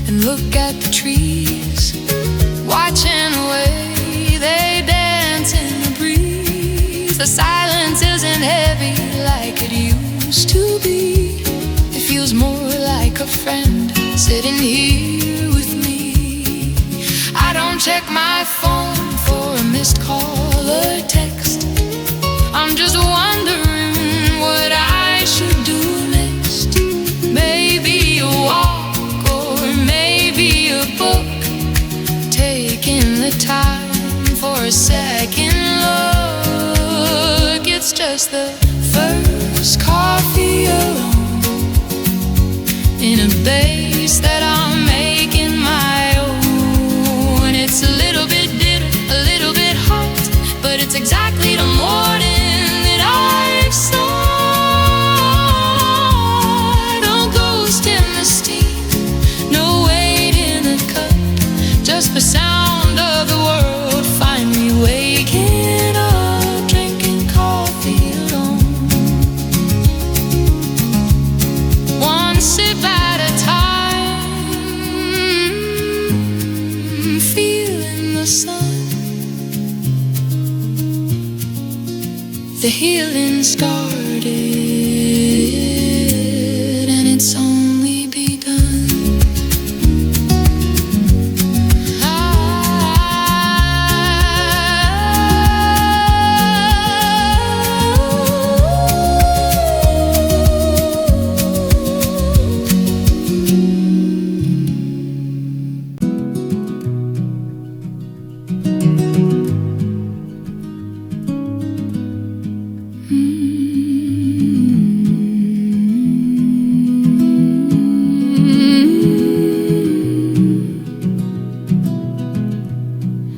and look at the trees, watching the way they dance in the breeze. The silence isn't heavy like it used to be. It feels more like a friend sitting here with me. I don't check my phone for a missed call or text. I'm just wondering what I should do next. Maybe a walk, maybe a book, taking the time for a second look. It's just the first coffee alone, in a base that I'm making my own. It's a little bit bitter, a little bit hot, but it's exactly the morning that I've sought. No ghost in the steam, no weight in a cup, just the sound of the world finally waking up, drinking coffee alone. One sip at a time, feeling the sun. The healing started, and it's only begun.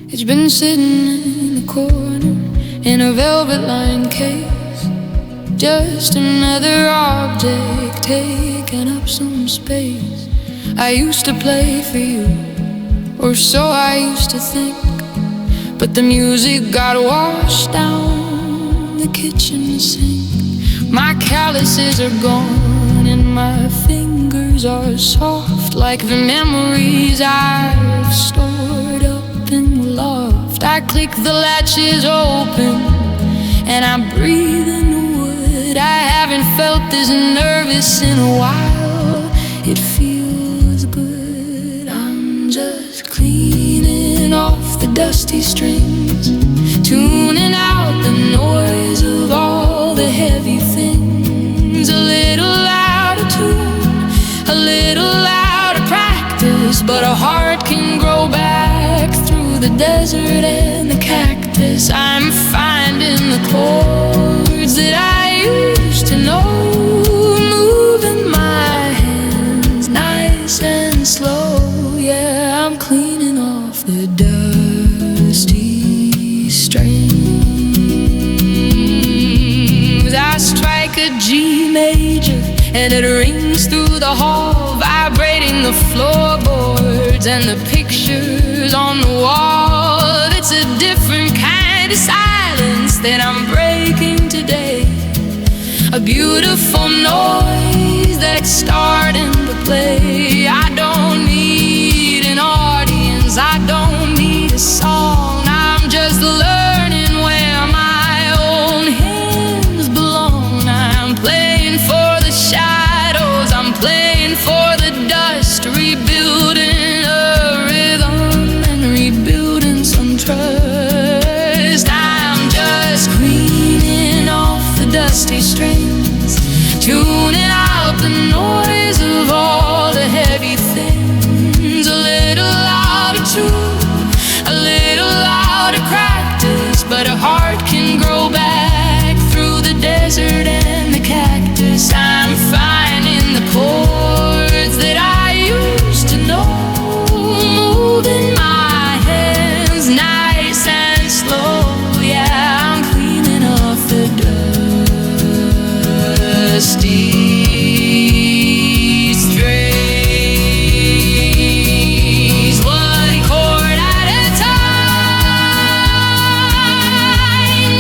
It's been sitting in the corner in a velvet-lined case, just another object taking up some space. I used to play for you, or so I used to think, but the music got washed down the kitchen sink. My calluses are gone and my fingers are soft, like the memories I've stored up in the loft. I click the latches open and I breathe in the wood. I haven't felt this nervous in a while. It feels good. I'm just cleaning off the dusty strings, tuning out the noise of all the heavy things. A little out of tune, a little out of practice, but a heart can grow back through the desert and the cactus. I'm finding the chords that I used to know, moving my hands nice and slow. Yeah, I'm cleaning off the dusty strings. I strike a G major and it rings through the hall, vibrating the floorboards and the pictures on the wall. It's a different kind of silence that I'm breaking today. beautiful noise that's starting to play. I don't need an audience, I don't need a song. I'm just learning where my own hands belong. I'm playing for the shadows, I'm playing for the dust, rebuilding a rhythm and rebuilding some trust. I'm just cleaning off the dusty strings, tuning out the noise of all the heavy things. A little louder truth, a little louder practice, but a heart can grow back through the desert and the cactus. I'm finding the chords that I used to know, moving my hands nice and slow. Yeah, I'm cleaning off the dusty strays, one chord at a time.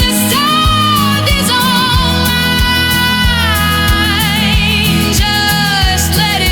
The sound is all mine. Just let it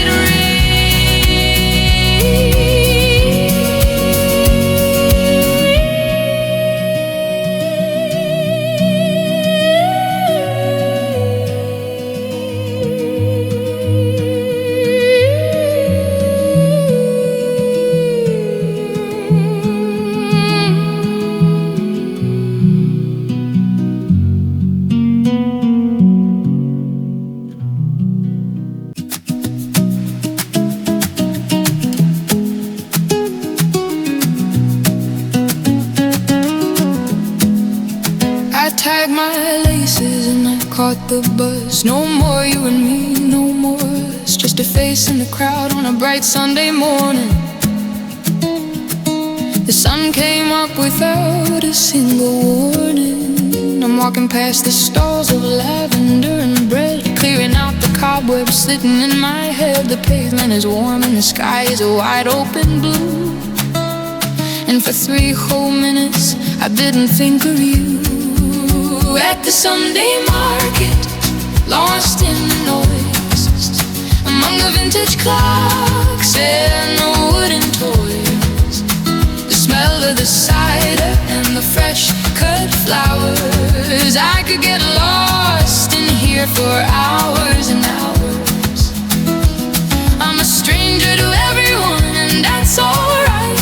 I tagged my laces and I caught the bus. No more you and me, no more us. Just a face in the crowd on a bright Sunday morning. The sun came up without a single warning. I'm walking past the stalls of lavender and bread, clearing out the cobwebs sitting in my head. The pavement is warm and the sky is a wide open blue. And for 3 whole minutes I didn't think of you. At the Sunday market, lost in the noise, among the vintage clocks and the wooden toys, the smell of the cider and the fresh cut flowers. I could get lost in here for hours and hours. I'm a stranger to everyone and that's alright.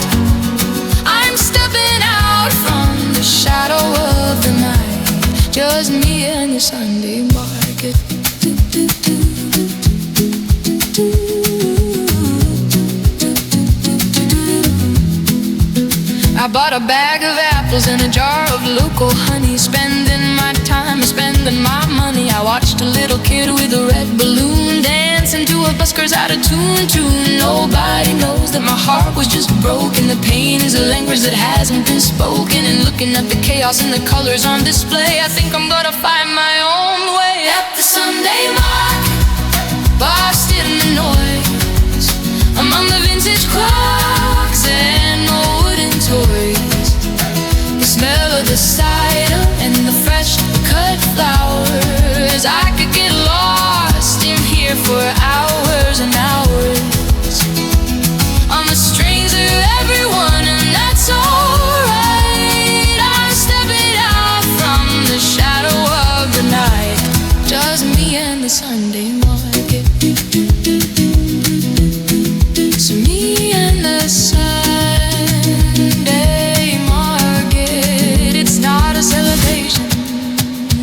I'm stepping out from the shadow of the night, just me and the Sunday market. I bought a bag of apples and a jar of local honey, spending my time and spending my money. I watched a little kid with a red balloon dancing to a busker's out of tune. Nobody knows that my heart was just broken. The pain is a language that hasn't been spoken. And looking at the chaos and the colors on display, I think I'm gonna find my own way. At the Sunday market, lost in the noise, among the vintage clocks and the wooden toys, the smell of the cider and the fresh cut flowers. I could get lost in here for hours and hours. I'm a stranger to everyone and that's alright. I'm stepping out from the shadow of the night, just me and the Sunday market. It's me and the Sunday market. It's not a celebration,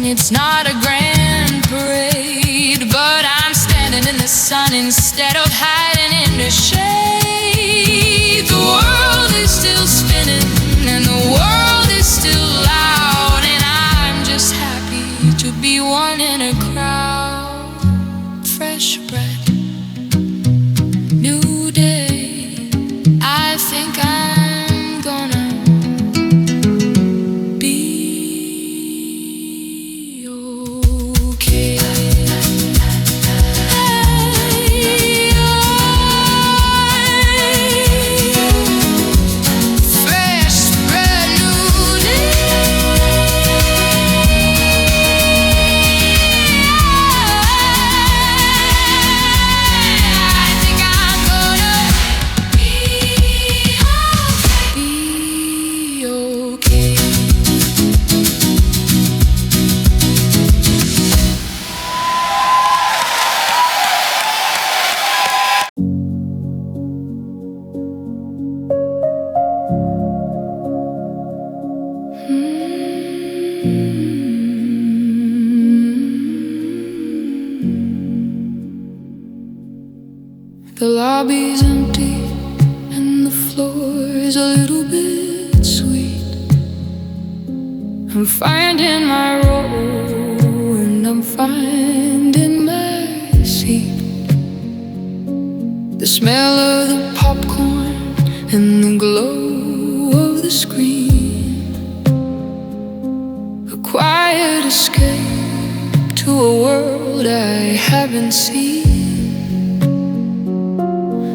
it's not a grand parade, but I'm standing in the sun instead of hiding in the shade. The world is still spinning and the world is still loud, and I'm just happy to be one in a crowd. Fresh breath, new day. I think I'm gonna be okay. Hey, oh. lobby's empty and the floor's a little bit sweet. I'm finding my role and I'm finding my seat. The smell of the popcorn and the glow of the screen, a quiet escape to a world I haven't seen.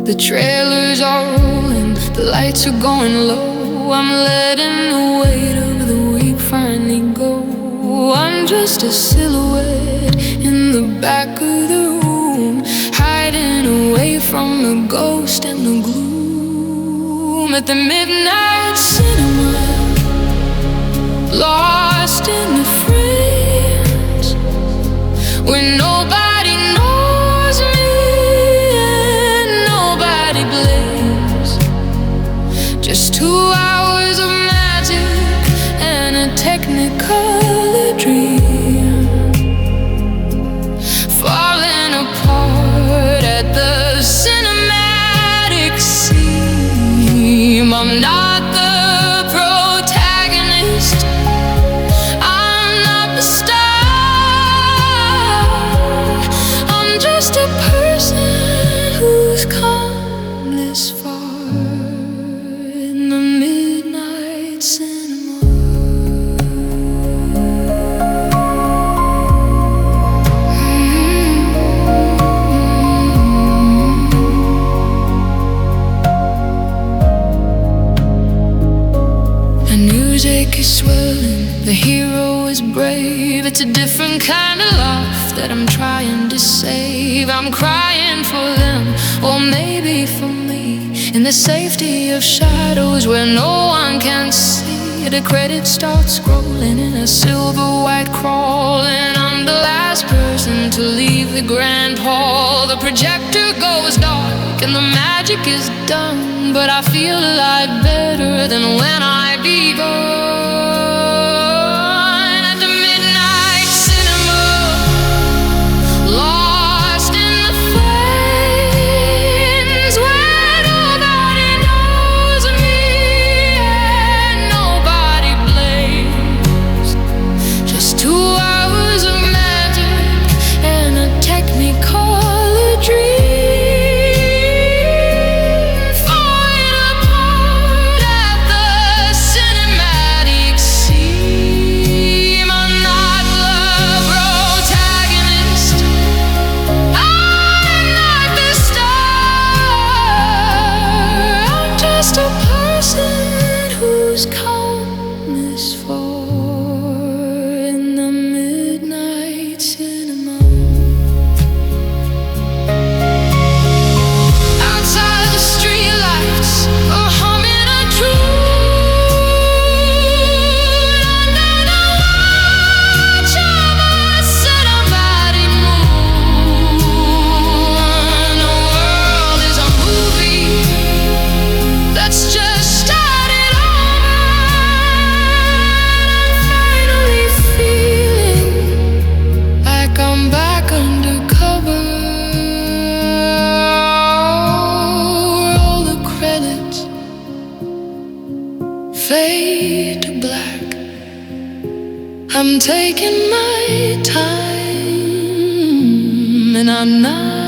The trailers are rolling, the lights are going low. I'm letting the weight of the week finally go. I'm just a silhouette in the back of the room, hiding away from the ghost and the gloom. At the midnight cinema, lost in the frames, when nobody knows me and nobody blames. Just 2 hours of magic and a technicolor dream, falling apart at the cinematic seam. I'm not the protagonist, I'm not the star. I'm just a person who's come this far in the midnight cinema. The music is swelling, the hero is brave. It's a different kind of life that I'm trying to save. I'm crying for them, or maybe for me, in the safety of shadows where no one can see. The credits start scrolling in a silver white crawl, and I'm the last person to leave the grand hall. The projector goes dark and the magic is done, but I feel alive better than when I begun. At the midnight cinema, lost in the flames, where nobody knows me and nobody blames. Just 2 hours of magic and a technicolor dream, falling apart at the cinematic seam. I'm not the protagonist, I'm not the star. I'm just a person who's come this far in the midnight cinema. Outside the streetlights are humming a tune, under the watch of a cinematic moon. The world is a movie that's just started over, and I'm finally feeling like I'm back undercover. Roll the credits, fade to black. I'm taking my time, and I'm not